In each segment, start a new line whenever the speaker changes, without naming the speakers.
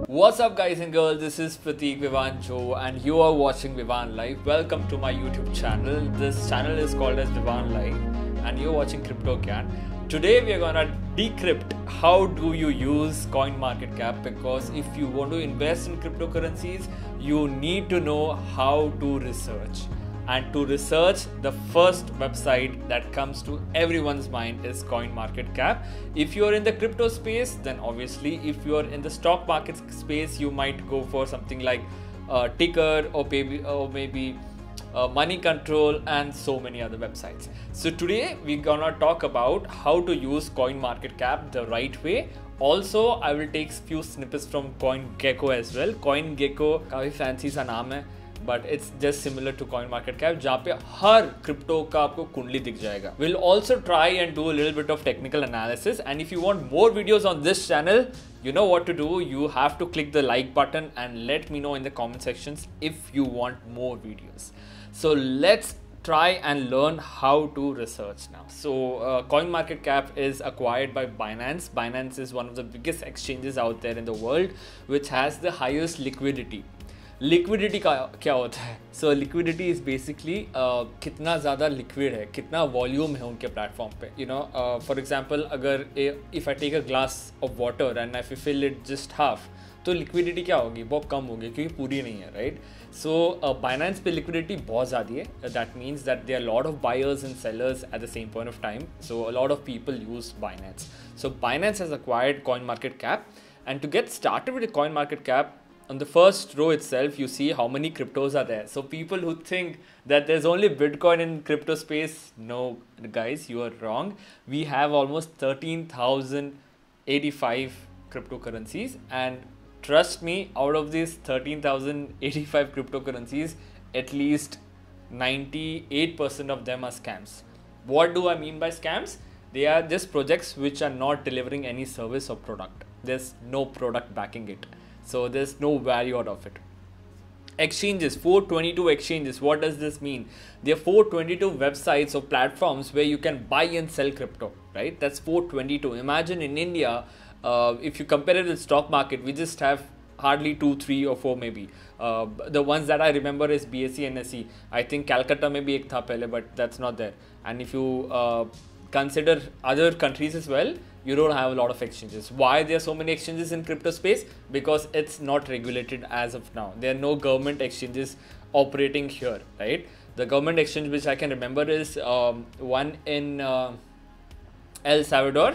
What's up, guys and girls? This is Prateek Vivan Joe, and you are watching Vivan Live. Welcome to my YouTube channel. This channel is called as Vivan Live, and you're watching CryptoCan. Today, we are gonna decrypt how do you use CoinMarketCap, because if you want to invest in cryptocurrencies, you need to know how to research. And to research, the first website that comes to everyone's mind is CoinMarketCap. If you're in the crypto space, then obviously, if you're in the stock market space, you might go for something like Ticker or maybe Money Control and so many other websites. So today we're gonna talk about how to use CoinMarketCap the right way. Also, I will take few snippets from CoinGecko as well. CoinGecko काफी fancy सा नाम है, but it's just similar to CoinMarketCap, जहाँ पे हर crypto का आपको कुंडली दिख जाएगा. We'll also try and do a little bit of technical analysis, and if you want more videos on this channel, you know what to do. You have to click the like button and let me know in the comment sections if you want more videos. So let's try and learn how to research now. So CoinMarketCap is acquired by Binance. Binance is one of the biggest exchanges out there in the world, which has the highest liquidity. Liquidity का क्या होता है? So liquidity is basically कितना ज़्यादा liquid है, कितना volume है उनके प्लेटफॉर्म पे. यू नो, फॉर एग्जांपल, अगर if I take a glass of water and I fill it just half, तो लिक्विडिटी क्या होगी? बहुत कम होगी, क्योंकि पूरी नहीं है, राइट? सो बाइनेंस पे लिक्विडिटी बहुत ज़्यादा है. That means that there are lot of buyers and sellers at the same point of time. So a lot of people use Binance. So Binance has acquired CoinMarketCap, and to get started with CoinMarketCap, on the first row itself, you see how many cryptos are there. So people who think that there's only Bitcoin in crypto space, no, guys, you are wrong. We have almost 13,085 cryptocurrencies, and trust me, out of these 13,085 cryptocurrencies, at least 98% of them are scams. What do I mean by scams? They are just projects which are not delivering any service or product. There's no product backing it. So there's no value out of it. Exchanges, 422 exchanges. What does this mean? There are 422 websites or platforms where you can buy and sell crypto, right? That's 422. Imagine in India, if you compare it with stock market, we just have hardly 2, 3 or 4 maybe. The ones that I remember is BSE, NSE. I think Calcutta में भी एक था पहले, but that's not there. And if you consider other countries as well, you don't have a lot of exchanges. Why there are so many exchanges in crypto space? Because it's not regulated as of now. There are no government exchanges operating here, right? The government exchange which I can remember is one in El Salvador,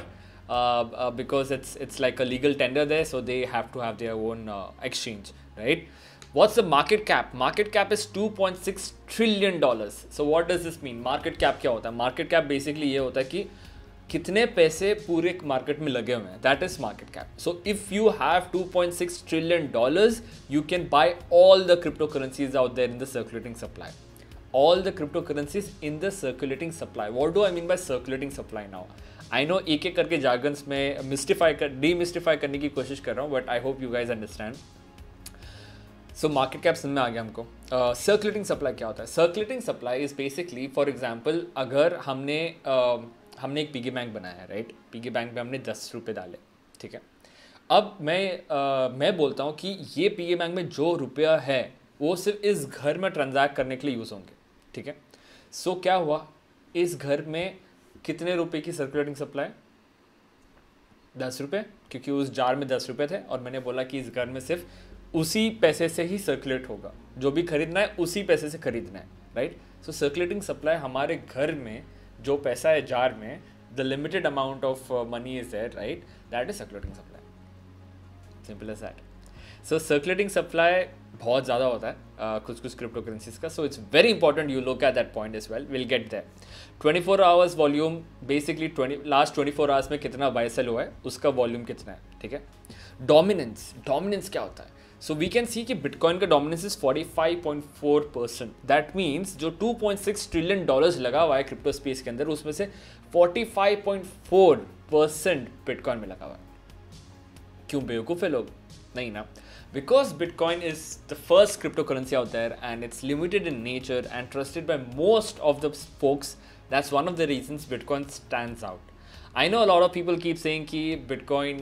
because it's like a legal tender there, so they have to have their own exchange, right? What's the market cap? Market cap is $2.6 trillion. So what does this mean? Market cap क्या होता है? Market cap basically ये होता है कि कितने पैसे पूरे मार्केट में लगे हुए हैं. That is market cap. So if you have $2.6 trillion, you can buy all the cryptocurrencies out there in the circulating supply. All the cryptocurrencies in the circulating supply. What do I mean by circulating supply now? I know एक एक करके jargons में demystify करने की कोशिश कर रहा हूँ, but I hope you guys understand. So market cap समझ में आ गया हमको. सर्कुलेटिंग सप्लाई क्या होता है? Circulating supply is basically, for example, अगर हमने एक पिगी बैंक बनाया है, राइट? पिगी बैंक में हमने 10 रुपये डाले, ठीक है. अब मैं बोलता हूँ कि ये पिगी बैंक में जो रुपया है वो सिर्फ इस घर में ट्रांजैक्ट करने के लिए यूज़ होंगे, ठीक है. सो क्या हुआ, इस घर में कितने रुपये की सर्कुलेटिंग सप्लाई? 10 रुपये, क्योंकि उस जार में 10 रुपये थे, और मैंने बोला कि इस घर में सिर्फ उसी पैसे से ही सर्कुलेट होगा, जो भी खरीदना है उसी पैसे से खरीदना है, राइट? सो सर्कुलेटिंग सप्लाई, हमारे घर में जो पैसा है जार में, the limited amount of money is there, right? That is circulating supply. Simple as that. So circulating supply बहुत ज़्यादा होता है कुछ क्रिप्टो करेंसीज का. So it's very important you look at that point as well. Will get there. 24 hours volume, basically last 24 hours में कितना bye cell हुआ है उसका वॉल्यूम कितना है, ठीक है. डोमिनेंस क्या होता है? सो वी कैन सी कि बिटकॉइन का डोमिनेंस इज 45.4%. दैट मीन्स जो $2.6 ट्रिलियन लगा हुआ है क्रिप्टो स्पेस के अंदर, उसमें से 45.4% बिटकॉइन में लगा हुआ है. क्यों बेवकूफ़ है लोग? नहीं ना. Because Bitcoin is the first cryptocurrency out there, and it's limited in nature and trusted by most of the folks, that's one of the reasons Bitcoin stands out. I know a lot of people keep saying कि bitcoin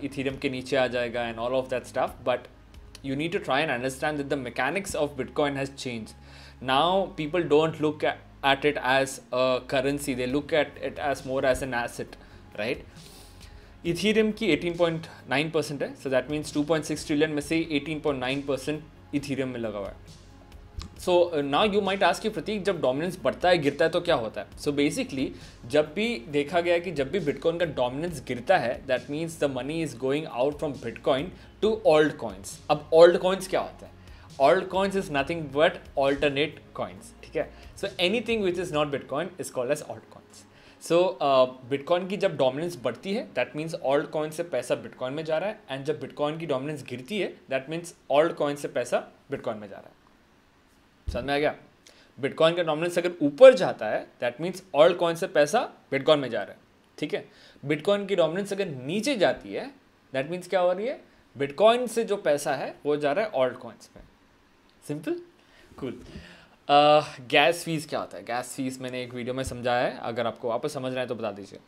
Ethereum के नीचे आ जाएगा and all of that stuff, but you need to try and understand that the mechanics of Bitcoin has changed. Now people don't look at it as a currency, they look at it as more as an asset, right? Ethereum की 18.9% है, so that means 2.6 trillion में से 18.9% Ethereum में लगा हुआ है. So now you might ask कि प्रतीक जब डोमिनेंस बढ़ता है गिरता है तो क्या होता है? सो बेसिकली जब भी देखा गया है कि जब भी बिटकॉइन का डोमिनेंस गिरता है that means the money is going out from Bitcoin to alt coins. अब ऑल्ट कॉइन्स क्या होता है? Alt coins is nothing but alternate coins, ठीक है? So anything which is not Bitcoin is called as alt coins. So Bitcoin की जब dominance बढ़ती है दैट मीन्स ऑल्ट कॉइन से पैसा बिटकॉइन में जा रहा है, एंड जब बिटकॉइन की डोमिनेंस गिरती है दैट मीन्स ऑल्ट कॉइन से पैसा बिटकॉइन में जा रहा है. समझ में आ गया? बिटकॉइन का डोमिनेंस अगर ऊपर जाता है दैट मीन्स ऑल्ट कॉइन से पैसा बिटकॉइन में जा रहा है, ठीक है? बिटकॉइन की डोमिनेंस अगर नीचे जाती है दैट मीन्स क्या हो रही है? बिटकॉइन से जो पैसा है वो जा रहा है ऑल्ट कॉइन्स में. Simple, cool. गैस फीस क्या होता है? गैस फीस मैंने एक वीडियो में समझाया है, अगर आपको वापस समझना है तो बता दीजिए.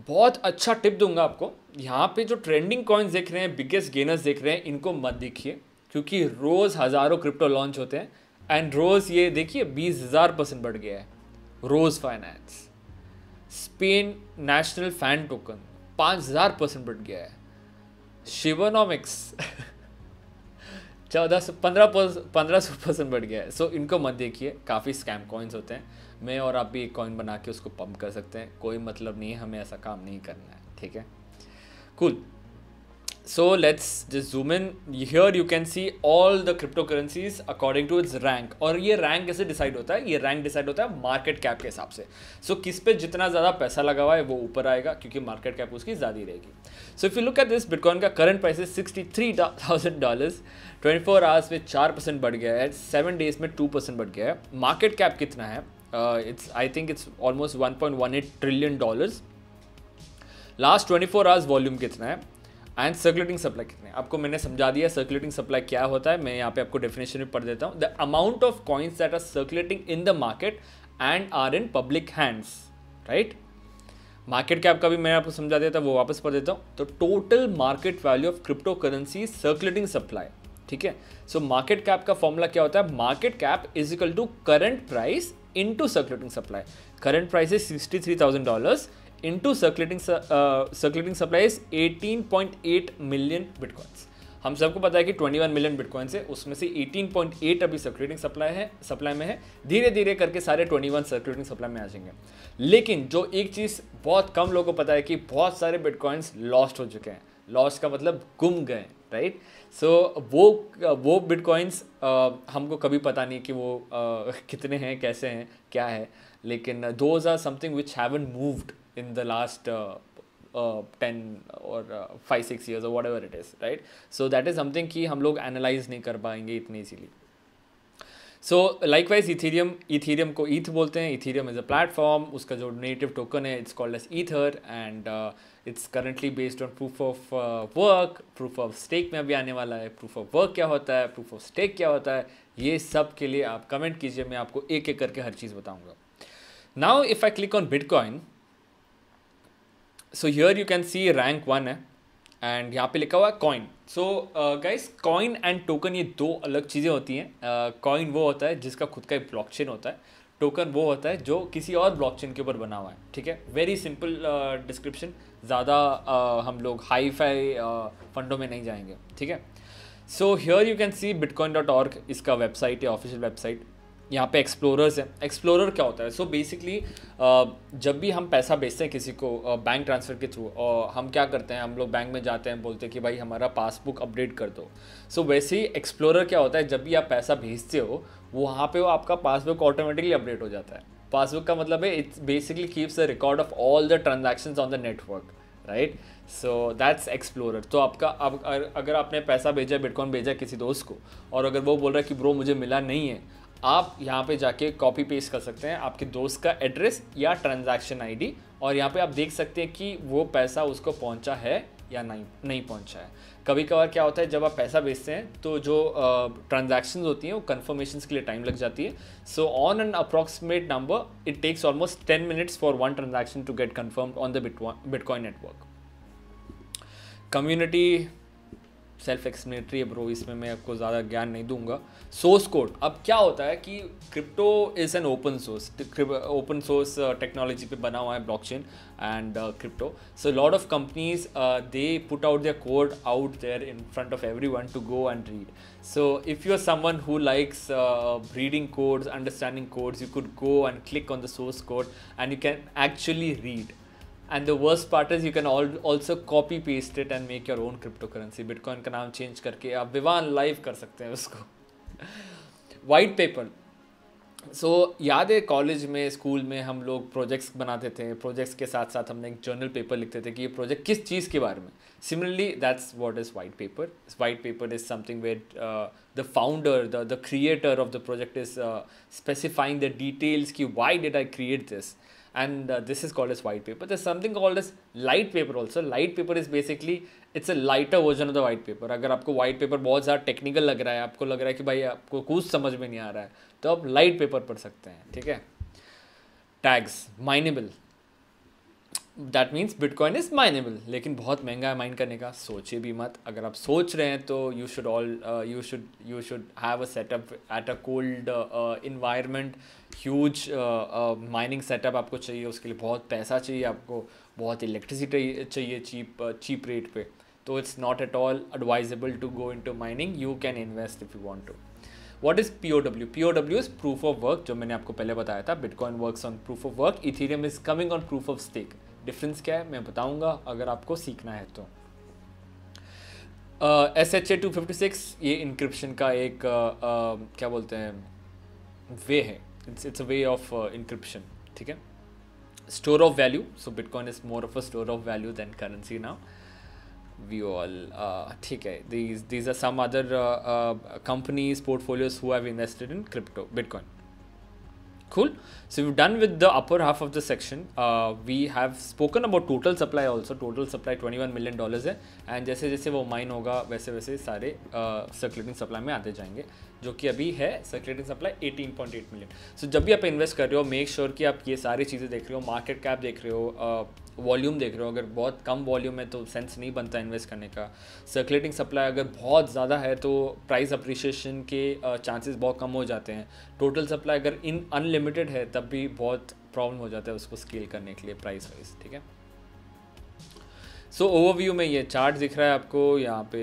बहुत अच्छा टिप दूंगा आपको. यहाँ पे जो ट्रेंडिंग कॉइन्स देख रहे हैं, बिगेस्ट गेनर्स देख रहे हैं, इनको मत देखिए, क्योंकि रोज़ हज़ारों क्रिप्टो लॉन्च होते हैं एंड रोज़ ये देखिए 20,000% बढ़ गया है. Rose finance, Spain national fan token 5,000% बढ़ गया है. शिवोनॉमिक्स 1500% बढ़ गया है. सो इनको मत देखिए, काफ़ी स्कैम कॉइन्स होते हैं. मैं और आप भी एक कॉइन बना के उसको पंप कर सकते हैं, कोई मतलब नहीं है, हमें ऐसा काम नहीं करना है, ठीक है? Cool. So let's just zoom in. Here you can see all the cryptocurrencies according to its rank. और ये रैंक कैसे डिसाइड होता है? ये रैंक डिसाइड होता है मार्केट कैप के हिसाब से. सो किस पे जितना ज़्यादा पैसा लगा हुआ है वो ऊपर आएगा, क्योंकि मार्केट कैप उसकी ज़्यादा ही रहेगी. सो if you look at this, bitcoin का करंट प्राइस है $63,000. 24 आवर्स में 4% बढ़ गया है, 7 डेज में 2% बढ़ गया है. मार्केट कैप कितना है? I think it's almost $1.18 trillion. Last 24 hours volume कितना है? एंड सर्कुलेटिंग सप्लाई कितने? आपको मैंने समझा दिया सर्कुलेटिंग सप्लाई क्या होता है. मैं यहाँ पे आपको डेफिनेशन में पढ़ देता हूँ. The amount of coins that are circulating in the market and are in public hands, right? Market cap का भी मैं आपको समझा देता हूँ, वो वापस पढ़ देता हूँ. तो total market value of crypto currency circulating supply, ठीक है? सो मार्केट कैप का फॉर्मूला क्या होता है? Market cap is equal to current price into circulating supply. Current price is $63,000 into circulating supply is 18.8 million bitcoins. हम सबको पता है कि 21 मिलियन बिटकॉइंस है, उसमें से 18.8 अभी सर्कुलेटिंग सप्लाई में है. धीरे धीरे करके सारे 21 सर्कुलेटिंग सप्लाई में आ जाएंगे. लेकिन जो एक चीज़ बहुत कम लोगों को पता है कि बहुत सारे बिटकॉइंस लॉस्ट हो चुके हैं. लॉस्ट का मतलब गुम गए, राइट? सो वो बिटकॉइंस हमको कभी पता नहीं कि वो कितने हैं, कैसे हैं, क्या है. लेकिन those are something which haven't moved in the last 10 or 5-6 years or whatever it is, right? So that is something कि हम लोग analyze नहीं कर पाएंगे इतनी easily. So likewise Ethereum को ETH बोलते हैं. Ethereum is a platform. उसका जो native token है it's called as Ether and it's currently based on proof of work. Proof of stake में अभी आने वाला है. Proof of work क्या होता है, proof of stake क्या होता है, ये सब के लिए आप कमेंट कीजिए, मैं आपको एक एक करके हर चीज़ बताऊँगा. Now if I click on Bitcoin, so here you can C rank 1 है एंड यहाँ पे लिखा हुआ है coin. So guys, coin and token ये दो अलग चीज़ें होती हैं. कॉइन वो होता है जिसका खुद का एक ब्लॉकचेन होता है. टोकन वो होता है जो किसी और ब्लॉकचेन के ऊपर बना हुआ है, ठीक है? वेरी सिंपल डिस्क्रिप्शन, ज़्यादा हम लोग हाई फाई फंडों में नहीं जाएंगे, ठीक है? सो here you can C bitcoin.org इसका वेबसाइट है, ऑफिशियल वेबसाइट. यहाँ पे एक्सप्लोरर्स है. एक्सप्लोरर क्या होता है? सो बेसिकली जब भी हम पैसा भेजते हैं किसी को बैंक ट्रांसफ़र के थ्रू, और हम क्या करते हैं, हम लोग बैंक में जाते हैं, बोलते हैं कि भाई हमारा पासबुक अपडेट कर दो. सो वैसे ही एक्सप्लोरर क्या होता है? जब भी आप पैसा भेजते हो वहाँ पे वो आपका पासबुक ऑटोमेटिकली अपडेट हो जाता है. पासबुक का मतलब है it's basically keeps the record of all the transactions on the network, right? So that's explorer. तो आपका अब अगर आपने पैसा भेजा, बिटकॉइन भेजा किसी दोस्त को, और अगर वो बोल रहा है कि ब्रो मुझे मिला नहीं है, आप यहाँ पे जाके कॉपी पेस्ट कर सकते हैं आपके दोस्त का एड्रेस या ट्रांजैक्शन आईडी, और यहाँ पे आप देख सकते हैं कि वो पैसा उसको पहुँचा है या नहीं पहुंचा है। कभी कभार क्या होता है, जब आप पैसा भेजते हैं तो जो ट्रांजैक्शंस होती हैं वो कन्फर्मेशंस के लिए टाइम लग जाती है। So on an approximate number it takes almost 10 minutes for one transaction to get confirmed on the Bitcoin network. Community self explanatory है ब्रो, इसमें मैं आपको ज़्यादा ज्ञान नहीं दूंगा। सोर्स कोड, अब क्या होता है कि crypto is an open source technology पे बना हुआ है blockchain and crypto. So lot of companies they put out their code out there in front of everyone to go and read. So if you are someone who likes reading codes, understanding codes, you could go and click on the source code and you can actually read. And the worst part is you can also copy paste it and make your own cryptocurrency. Bitcoin का नाम change करके आप Vivaan live कर सकते हैं उसको। White paper, सो याद है कॉलेज में स्कूल में हम लोग प्रोजेक्ट्स बनाते थे, प्रोजेक्ट्स के साथ साथ हमने एक जर्नल पेपर लिखते थे कि ये प्रोजेक्ट किस चीज़ के बारे में। Similarly that's what is white paper. White paper is something where the founder, the creator of the project is specifying the details कि why did I create this, and this is called as white paper. There's something called as light paper also. Light paper is basically it's a lighter version of the white paper. अगर आपको white paper बहुत ज़्यादा technical लग रहा है, आपको लग रहा है कि भाई आपको कुछ समझ में नहीं आ रहा है, तो आप लाइट पेपर पढ़ सकते हैं, ठीक है। Tags, minable, that means bitcoin is minable, लेकिन बहुत महंगा है माइन करने का, सोचिए भी मत। अगर आप सोच रहे हैं तो you should have a setup at a cold environment. Huge mining setup आपको चाहिए, उसके लिए बहुत पैसा चाहिए, आपको बहुत इलेक्ट्रिसिटी चाहिए चीप रेट पे। तो it's not at all advisable to go into mining. You can invest if you want to. What is POW? POW is proof of work, जो मैंने आपको पहले बताया था। Bitcoin works on proof of work, Ethereum is coming on proof of stake. Difference क्या है मैं बताऊंगा अगर आपको सीखना है तो। SHA-256 ये इंक्रिप्शन का एक क्या बोलते हैं वे है, it's a way of encryption, ठीक है। Store of value, so bitcoin is more of a store of value then currency now. We all ठीक है, these are some other companies, portfolios who have invested in crypto, Bitcoin. Cool. So we've done with the upper half of the section. We have spoken about total supply also. Total supply $21 million है, and जैसे जैसे वो mine होगा वैसे वैसे सारे circulating supply में आते जाएंगे, जो कि अभी है सर्कुलेटिंग सप्लाई 18.8 मिलियन। सो जब भी आप इन्वेस्ट कर रहे हो, मेक श्योर कि आप ये सारी चीज़ें देख रहे हो, मार्केट कैप देख रहे हो, वॉल्यूम देख रहे हो। अगर बहुत कम वॉल्यूम है तो सेंस नहीं बनता इन्वेस्ट करने का। सर्कुलेटिंग सप्लाई अगर बहुत ज़्यादा है तो प्राइस अप्रिशिएशन के चांसेस बहुत कम हो जाते हैं। टोटल सप्लाई अगर अनलिमिटेड है तब भी बहुत प्रॉब्लम हो जाता है उसको स्केल करने के लिए प्राइस वाइज, ठीक है। सो ओवरव्यू में ये चार्ट दिख रहा है आपको यहाँ पे।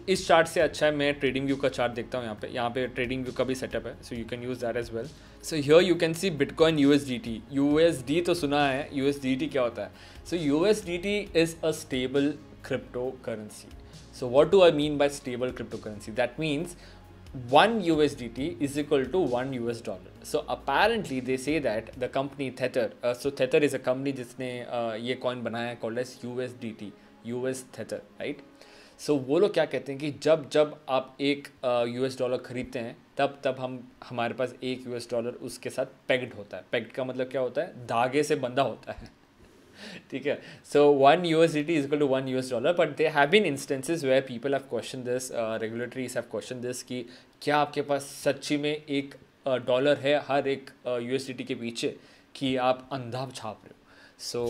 इस चार्ट से अच्छा है मैं ट्रेडिंग व्यू का चार्ट देखता हूँ। यहाँ पे ट्रेडिंग व्यू का भी सेटअप है, so you can use that as well. So here you can see bitcoin USD तो सुना है, USDT क्या होता है? So USDT is a stable crypto currency. So what do I mean by stable crypto currency? That means 1 USDT is equal to $1. So apparently they say that the company Tether, so Tether is a company जिसने ये coin बनाया है called as USDT, US Tether, right? So वो लोग क्या कहते हैं कि जब आप एक $1 खरीदते हैं तब हमारे पास एक $1 उसके साथ pegged होता है। pegged का मतलब क्या होता है? धागे से बंधा होता है, ठीक है। सो 1 USDT is equal to $1, but there have been instances where people have questioned this, regulatories have questioned this कि क्या आपके पास सच्ची में एक डॉलर है हर एक USDT के पीछे कि आप अंधा छाप रहे हो? So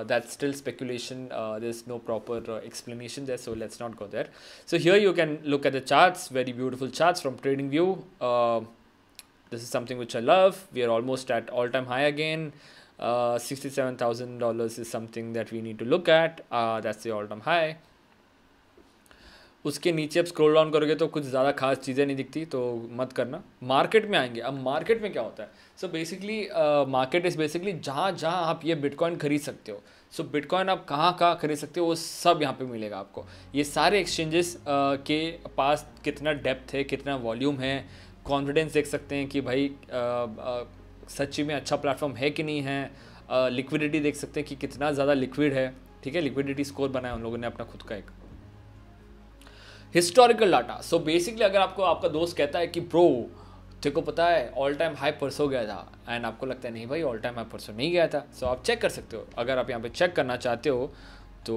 that's still speculation. There's no proper explanation there, so let's not go there. So here you can look at the charts, very beautiful charts from TradingView. This is something which I love. We are almost at all-time high again. $67,000 is something that we need to look at. That's the all-time high. उसके नीचे अब scroll down करोगे तो कुछ ज़्यादा खास चीज़ें नहीं दिखती, तो मत करना। मार्केट में आएंगे। अब मार्केट में क्या होता है? So basically market is basically जहाँ आप ये बिटकॉइन खरीद सकते हो। सो बिटकॉइन आप कहाँ खरीद सकते हो वो सब यहाँ पे मिलेगा आपको। ये सारे एक्सचेंजेस के पास कितना डेप्थ है, कितना वॉल्यूम है, कॉन्फिडेंस देख सकते हैं कि भाई सच्ची में अच्छा प्लेटफॉर्म है कि नहीं है। लिक्विडिटी देख सकते हैं कि कितना ज़्यादा लिक्विड है, ठीक है। लिक्विडिटी स्कोर बनाया उन लोगों ने अपना खुद का एक। हिस्टोरिकल डाटा, सो बेसिकली अगर आपका दोस्त कहता है कि ब्रो तेरे को पता है ऑल टाइम हाई परसों गया था, एंड आपको लगता है नहीं भाई ऑल टाइम हाई परसों नहीं गया था, सो आप चेक कर सकते हो। अगर आप यहाँ पे चेक करना चाहते हो तो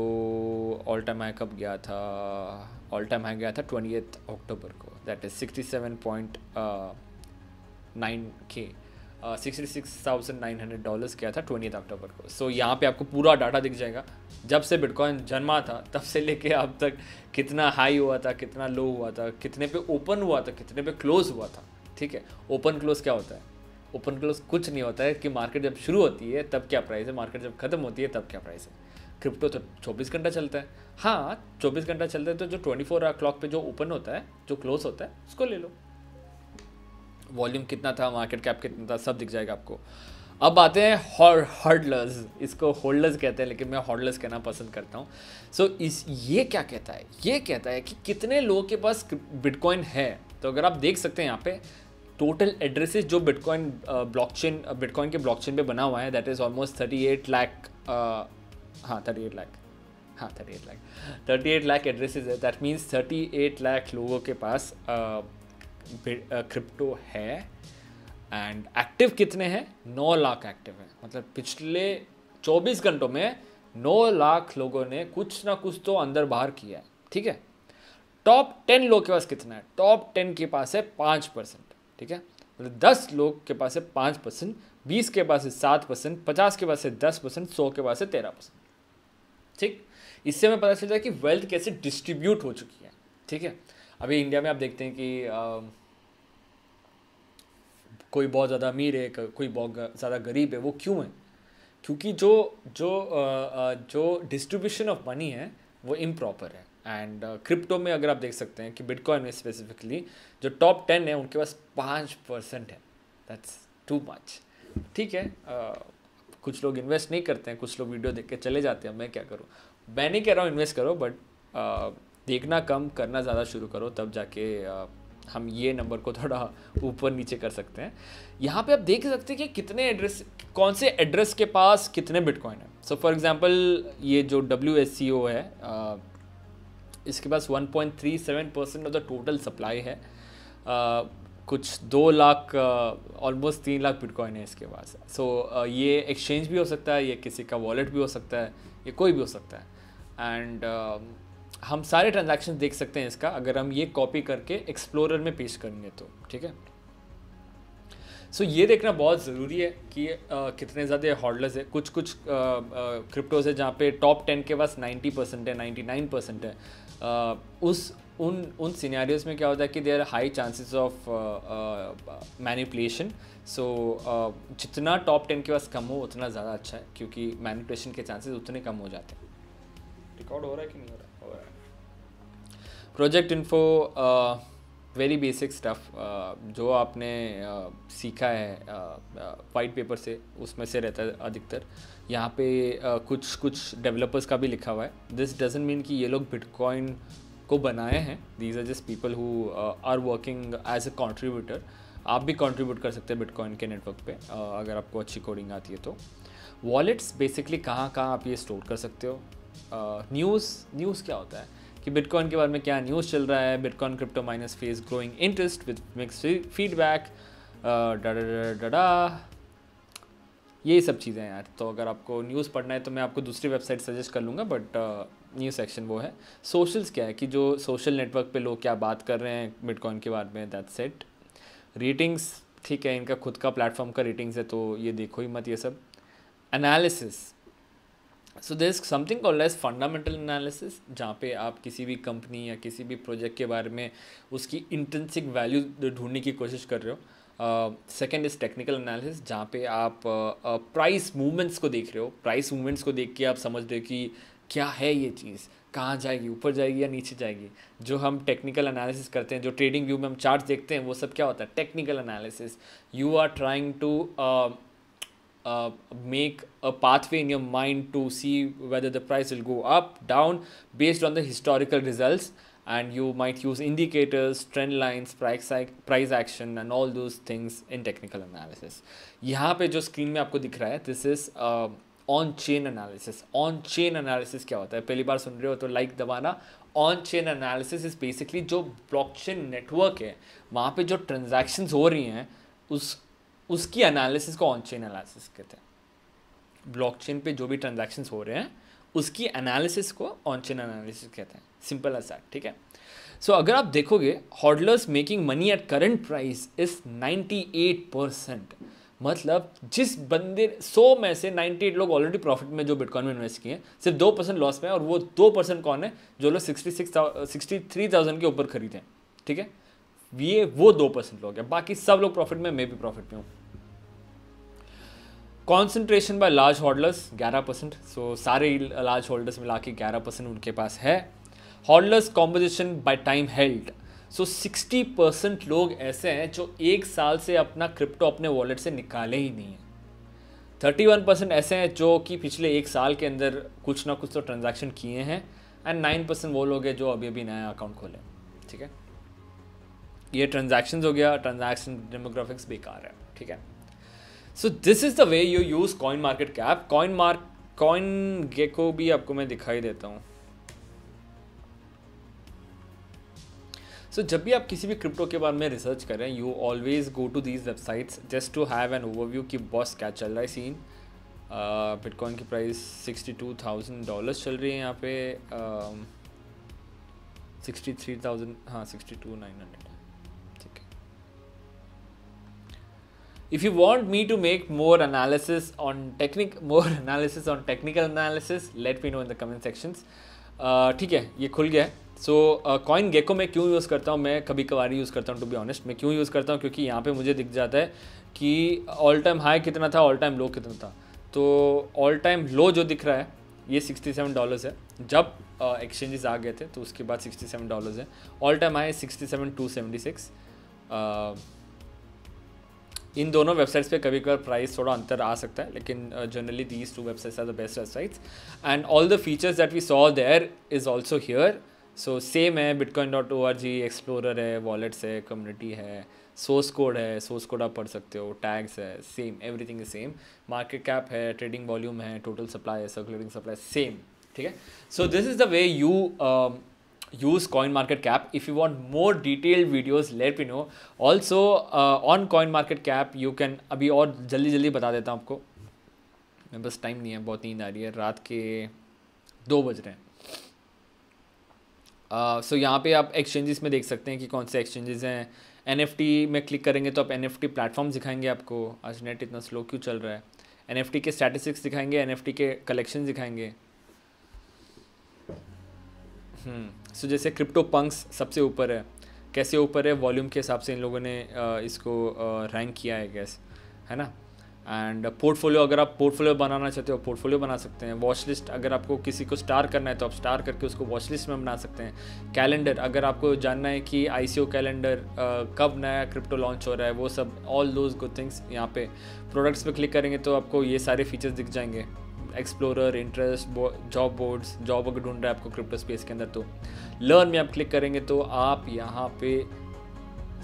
ऑल टाइम हाई कब गया था? ऑल टाइम हाई गया था 20th अक्टूबर को, दैट इज़ 67.9K, $66,900 किया था 20th अक्टूबर को. सो यहाँ पे आपको पूरा डाटा दिख जाएगा जब से बिटकॉइन जन्मा था तब से लेके अब तक कितना हाई हुआ था, कितना लो हुआ था, कितने पे ओपन हुआ था, कितने पे क्लोज हुआ था. ठीक है, ओपन क्लोज क्या होता है? ओपन क्लोज कुछ नहीं होता है कि मार्केट जब शुरू होती है तब क्या प्राइस है, मार्केट जब खत्म होती है तब क्या प्राइस है. क्रिप्टो तो 24 घंटा चलता है. हाँ 24 घंटा चलता है, तो जो 24 क्लॉक पे जो ओपन होता है, जो क्लोज होता है, उसको ले लो. वॉल्यूम कितना था, मार्केट कैप कितना था, सब दिख जाएगा आपको. अब आते हैं हॉडलर्स. इसको होल्डर्स कहते हैं लेकिन मैं हॉडलर्स कहना पसंद करता हूँ. सो ये क्या कहता है? ये कहता है कि कितने लोगों के पास बिटकॉइन है. तो अगर आप देख सकते हैं यहाँ पे टोटल एड्रेसेस जो बिटकॉइन बिटकॉइन के ब्लॉकचेन पे बना हुआ है, दैट इज़ ऑलमोस्ट 38 लाख. हाँ 38 लाख, हाँ 38 लाख एड्रेसेस है. दैट मीन्स 38 लाख लोगों के पास क्रिप्टो है. एंड एक्टिव कितने हैं? 9 लाख एक्टिव हैं. मतलब पिछले 24 घंटों में 9 लाख लोगों ने कुछ ना कुछ तो अंदर बाहर किया है. ठीक है, टॉप 10 लोग के पास कितना है? टॉप 10 के पास है 5%. ठीक है, मतलब 10 लोग के पास है 5%, 20 के पास है 7%, 50 के पास है 10%, 100 के पास है 13%. ठीक, इससे हमें पता चलता है कि वेल्थ कैसे डिस्ट्रीब्यूट हो चुकी है. ठीक है, अभी इंडिया में आप देखते हैं कि कोई बहुत ज़्यादा अमीर है, कोई बहुत ज़्यादा गरीब है. वो क्यों है? क्योंकि जो डिस्ट्रीब्यूशन ऑफ मनी है वो इम्प्रॉपर है. एंड क्रिप्टो में अगर आप देख सकते हैं कि बिटकॉइन में स्पेसिफिकली जो टॉप 10 है उनके पास 5% है. That's too much. ठीक है, कुछ लोग इन्वेस्ट नहीं करते हैं, कुछ लोग वीडियो देख के चले जाते हैं. मैं क्या करूँ? मैं नहीं कह रहा हूँ इन्वेस्ट करो, बट देखना कम, करना ज़्यादा शुरू करो, तब जाके हम ये नंबर को थोड़ा ऊपर नीचे कर सकते हैं. यहाँ पे आप देख सकते हैं कि कितने एड्रेस, कौन से एड्रेस के पास कितने बिटकॉइन है. सो फॉर एग्जांपल ये जो WSCO है, इसके पास 1.37% ऑफ द टोटल सप्लाई है. कुछ 2 लाख, ऑलमोस्ट 3 लाख बिटकॉइन है इसके पास. सो ये एक्सचेंज भी हो सकता है, ये किसी का वॉलेट भी हो सकता है, ये कोई भी हो सकता है. एंड हम सारे ट्रांजैक्शन देख सकते हैं इसका, अगर हम ये कॉपी करके एक्सप्लोरर में पेश करेंगे तो. ठीक है, सो ये देखना बहुत ज़रूरी है कि कितने ज़्यादा हॉडलर्स है. कुछ क्रिप्टोज है जहाँ पे टॉप 10 के पास 90% है, 99% है. उन सिनेरियोज में क्या होता है कि there are high chances of manipulation. So जितना टॉप 10 के पास कम हो उतना ज़्यादा अच्छा है, क्योंकि मैनिपुलेशन के चांसेस उतने कम हो जाते हैं. रिकॉर्ड हो रहा है कि नहीं हो रहा है? Project info, very basic stuff जो आपने सीखा है वाइट पेपर से, उसमें से रहता है अधिकतर. यहाँ पे कुछ डेवलपर्स का भी लिखा हुआ है. दिस डजंट मीन कि ये लोग बिटकॉइन को बनाए हैं. These are just people who are working as a contributor. आप भी कंट्रीब्यूट कर सकते हैं बिटकॉइन के नेटवर्क पे अगर आपको अच्छी कोडिंग आती है तो. वॉलेट्स बेसिकली कहाँ आप ये स्टोर कर सकते हो. न्यूज़ क्या होता है कि बिटकॉइन के बारे में क्या न्यूज़ चल रहा है. Bitcoin crypto minus face growing interest with mixed feedback, ये सब चीज़ें हैं यार. तो अगर आपको न्यूज़ पढ़ना है तो मैं आपको दूसरी वेबसाइट सजेस्ट कर लूँगा, बट न्यूज़ सेक्शन वो है. सोशल्स क्या है कि जो सोशल नेटवर्क पे लोग क्या बात कर रहे हैं बिटकॉइन के बारे में, दैट्स इट. रेटिंग्स, ठीक है, इनका खुद का प्लेटफॉर्म का रेटिंग्स है तो ये देखो ही मत ये सब. Analysis, so there is something called as fundamental analysis, जहाँ पे आप किसी भी कंपनी या किसी भी प्रोजेक्ट के बारे में उसकी इंट्रिंसिक वैल्यू ढूंढने की कोशिश कर रहे हो. सेकेंड इज़ टेक्निकल एनालिसिस, जहाँ पे आप प्राइस मूवमेंट्स को देख रहे हो. प्राइस मूवमेंट्स को देख के आप समझ रहे हो कि क्या है ये चीज़, कहाँ जाएगी, ऊपर जाएगी या नीचे जाएगी. जो हम टेक्निकल एनालिसिस करते हैं, जो ट्रेडिंग व्यू में हम चार्ट देखते हैं, वो सब क्या होता है? Technical analysis. You are trying to make a pathway in your mind to see whether the price will go up, down based on the historical results, and you might use indicators, trend lines, price action and all those things in technical analysis. यहाँ पे जो screen में आपको दिख रहा है, this is on chain analysis. On chain analysis क्या होता है? पहली बार सुन रहे हो तो लाइक दबाना. On chain analysis is basically जो ब्लॉकचेन नेटवर्क है वहाँ पे जो ट्रांजैक्शंस हो रही हैं उसकी एनालिसिस को ऑन चेन एनालिसिस कहते हैं. ब्लॉकचेन पे जो भी ट्रांजैक्शंस हो रहे हैं उसकी एनालिसिस को ऑन चेन एनालिसिस कहते हैं, सिंपल एज दैट, ठीक है। सो अगर आप देखोगे hodlers making money at current price is 98%, मतलब जिस बंदे 100 में से 98 लोग ऑलरेडी प्रॉफिट में जो बिटकॉइन में इन्वेस्ट किए हैं, सिर्फ 2% लॉस में, और वो 2% कौन है, जो लोग 63,000 के ऊपर खरीदे हैं, ठीक है। ये वो 2% लोग हैं, बाकी सब लोग प्रॉफिट में, मैं भी प्रॉफिट में हूँ। Concentration by large holders 11%, so सारे लार्ज होल्डर्स मिला के 11% उनके पास है। Holders composition by time held, so 60% लोग ऐसे हैं जो 1 साल से अपना क्रिप्टो अपने वॉलेट से निकाले ही नहीं है। 31% ऐसे हैं जो कि पिछले 1 साल के अंदर कुछ ना कुछ तो ट्रांजैक्शन किए हैं, एंड 9% वो लोग हैं जो अभी अभी नया अकाउंट खोले, ठीक है। ये ट्रांजैक्शंस हो गया, ट्रांजैक्शन डेमोग्राफिक्स बेकार है, ठीक है। So this is the way you use CoinMarketCap. CoinGecko भी आपको मैं दिखाई देता हूँ। सो जब भी आप किसी भी क्रिप्टो के बारे में रिसर्च करें, you always go to these websites just to have an overview कि बॉस क्या चल रहा है सीन। बिटकॉइन की प्राइस $62,000 चल रही है यहाँ पे, 63,000, हाँ 62,900, ठीक है। If you want me to make more analysis on technical analysis, let me know in the comment sections. ठीक है, ये खुल गया है। सो कॉइन गेको मैं क्यों यूज़ करता हूँ, मैं कभी कभार यूज़ करता हूँ, टू बी ऑनेस्ट। मैं क्यों यूज़ करता हूँ, क्योंकि यहाँ पे मुझे दिख जाता है कि ऑल टाइम हाई कितना था, ऑल टाइम लो कितना था। तो ऑल टाइम लो जो दिख रहा है ये $67 है, जब एक्सचेंजेस आ गए थे तो उसके बाद $67 है। All time high 67,276। इन दोनों वेबसाइट्स पे कभी कभार प्राइस थोड़ा अंतर आ सकता है, लेकिन generally these 2 websites are the best websites, and all the features that we saw there is also here. So same है, bitcoin.org, एक्सप्लोरर है, वॉलेट्स है, कम्युनिटी है, सोर्स कोड है, सोर्स कोड आप पढ़ सकते हो, टैग्स है, same, everything is same. Market cap है, ट्रेडिंग वॉल्यूम है, टोटल सप्लाई है, सर्कुलेटिंग सप्लाई, सेम, ठीक है। So this is the way you use coin market cap. If you want more detailed videos, let me know. Also on coin market cap you can, अभी और जल्दी बता देता हूँ आपको, मैं बस टाइम नहीं है, बहुत नींद आ रही है, रात के 2 बज रहे हैं। सो यहाँ पे आप एक्सचेंजेस में देख सकते हैं कि कौन से एक्सचेंजेस हैं। NFT में क्लिक करेंगे तो आप NFT प्लेटफॉर्म दिखाएंगे आपको। आज नेट इतना स्लो क्यों चल रहा है। NFT के स्टैटिस्टिक्स दिखाएंगे, NFT के कलेक्शन दिखाएंगे। सो जैसे क्रिप्टो पंक्स सबसे ऊपर है, कैसे ऊपर है, वॉल्यूम के हिसाब से इन लोगों ने इसको रैंक किया है गैस, है ना। एंड पोर्टफोलियो, अगर आप पोर्टफोलियो बनाना चाहते हो पोर्टफोलियो बना सकते हैं। वॉच लिस्ट, अगर आपको किसी को स्टार करना है तो आप स्टार करके उसको वॉच लिस्ट में बना सकते हैं। कैलेंडर, अगर आपको जानना है कि ICO कैलेंडर कब नया क्रिप्टो लॉन्च हो रहा है, वो सब, ऑल दोज गुड थिंग्स यहाँ पे। प्रोडक्ट्स पे क्लिक करेंगे तो आपको ये सारे फीचर्स दिख जाएंगे। Explorer, interest, job boards, job अगर ढूंढ रहा है आपको क्रिप्टो स्पेस के अंदर तो लर्न में आप क्लिक करेंगे तो आप यहाँ पे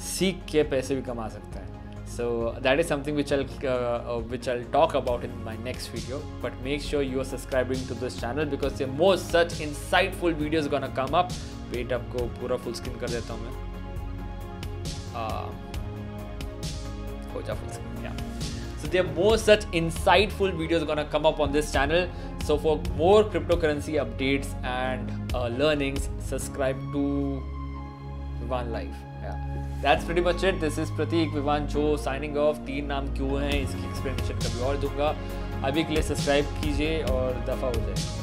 सीख के पैसे भी कमा सकते हैं। So that is something which I'll talk about in my next video. But make sure you are subscribing to this channel because there are more such insightful videos gonna come up. Wait, आपको पूरा full screen कर देता हूँ मैं। हो जा full screen, yeah. So there are more such insightful videos gonna come up on this channel. So for more cryptocurrency updates and learnings, subscribe to Vivan Life. Yeah. That's pretty much it. This is Pratik Vivan Jo signing off. 3 नाम क्यों हैं इसकी explanation कभी और दूंगा। अभी के लिए सब्सक्राइब कीजिए और दफ़ा हो जाए।